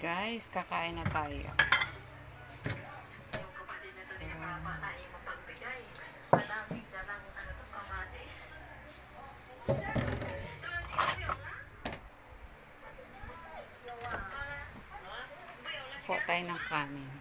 Guys, kakain na tayo. Kuha tayo ng kanin.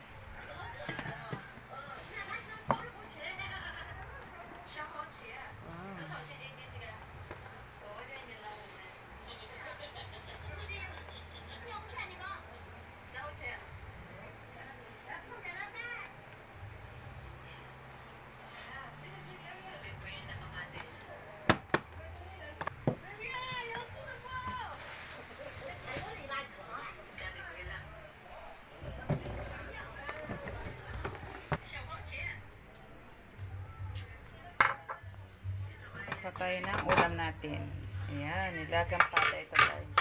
Tayo na ang ulam natin. Ayan, nilagang pala ito guys.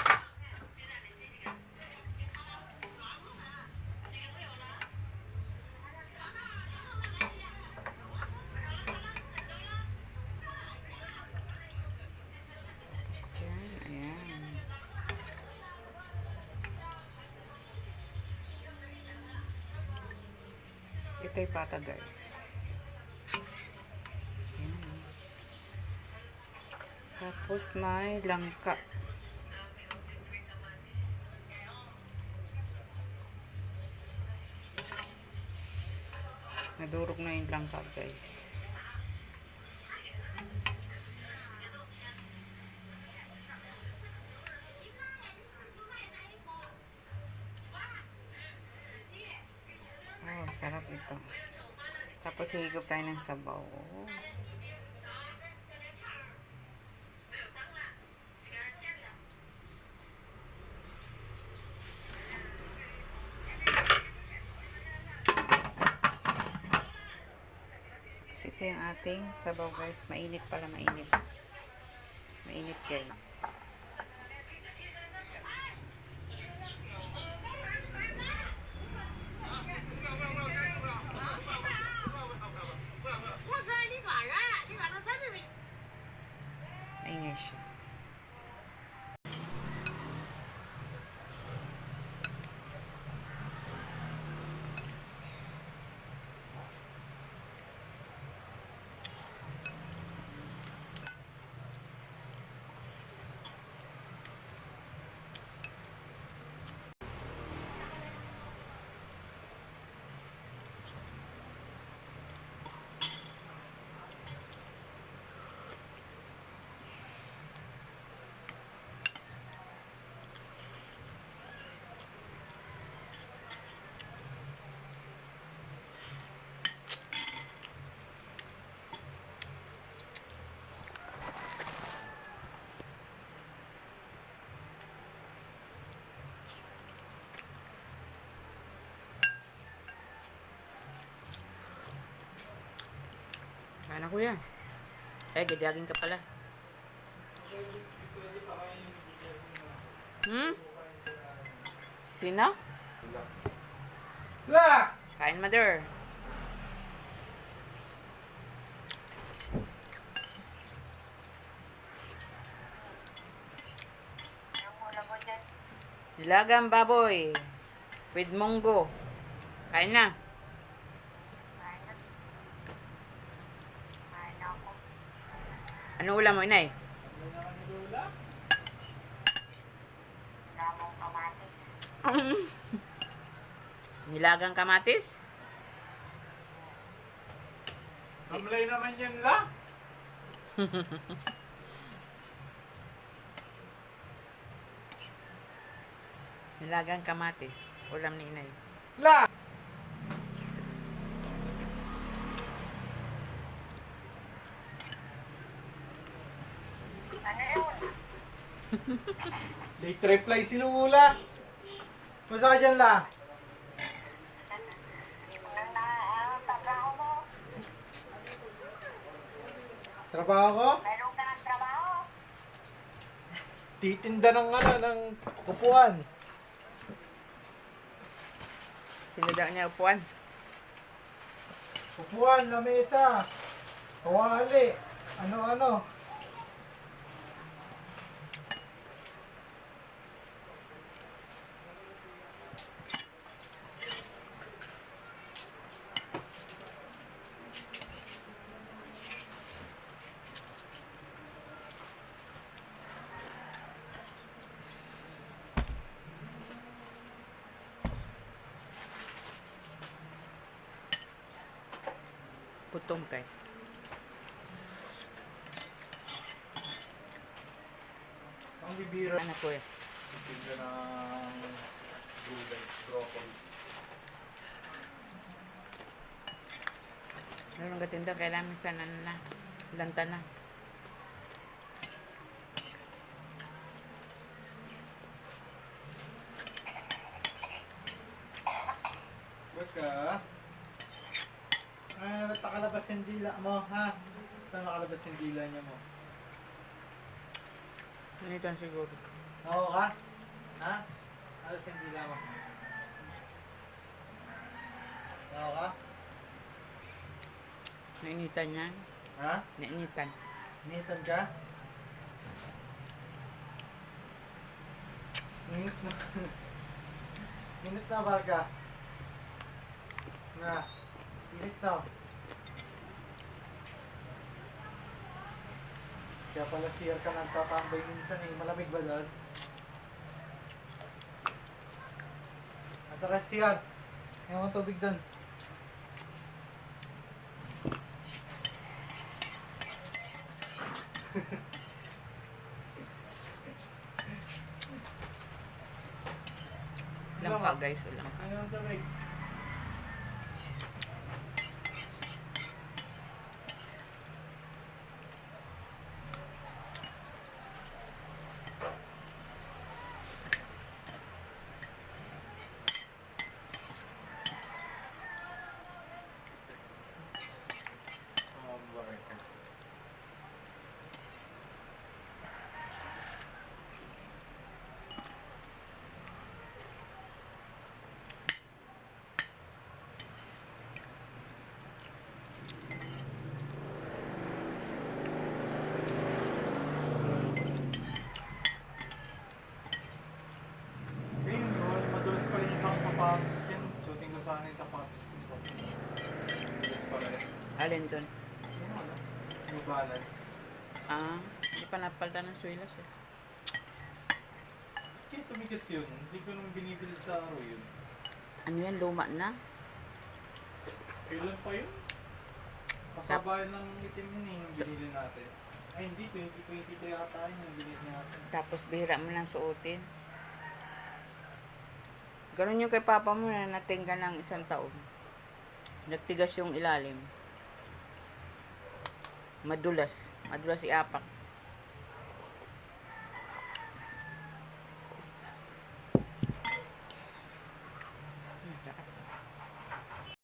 Ayan. Ito'y pata guys. Tapos may langka. Nadurog na yung langka guys. Oh, sarap ito. Tapos higop tayo ng sabaw. Ito yung ating sabaw guys. Mainit pala, mainit. Mainit guys. Maingay siya. Kain ako yan. Gajagin ka pala. Sino? La! Kain, mother. Nilagang baboy. With munggo. Kain na. Anong ulam mo, inay? Nilagang kamatis? Kamlay naman yan la. Nilagang kamatis. Ulam ni inay. La! Late reply si Lula. Masa dyan la? Trabaho ko? Meron ka ng trabaho? Titinda ng ng upuan. Sinada niya upuan. Upuan, lamesa. Kawali. Ano-ano. Putong guys. Ang bibira. Ano po eh. Tingnan ng gulay, broccoli. Meron katinda, kailangan sana na. Lanta na. Baka, ba't nakalabas yung dila mo, ha? Saan nakalabas yung dila niya mo? Initan siguro. Oo ka? Ha? Alas yung dila mo? Oo ka? Nainitan yan. Ha? Nainitan. Initan ka? Init na. Init na, Barka. Na. Init na. Kaya pala sir ka nagtatambay minsan eh. Malamig ba doon? Ataras yan. Ngayon ang tubig doon. Langka guys, langka. Ngayon ang tubig. Barka. Ayun, madulas pa rin isang sapatos yan. Suotin ko sana yung sapatos ko. Madulas pa rin. Alin dun? Yung ano? New Balance. Ah, hindi pa napalta ng swilas eh. Kaya tumigas yun. Hindi ko nung binibili sa araw yun. Ano yan, luma na? Kailan pa yun? Kasabayan ng itim yun eh, yung binili natin. Ay hindi, 2022 yata yun yung binili natin. Tapos bihira mo lang suotin. Ganun yung kay papa mo na natingga ng isang taon. Nagtigas yung ilalim. Madulas. Madulas iapak.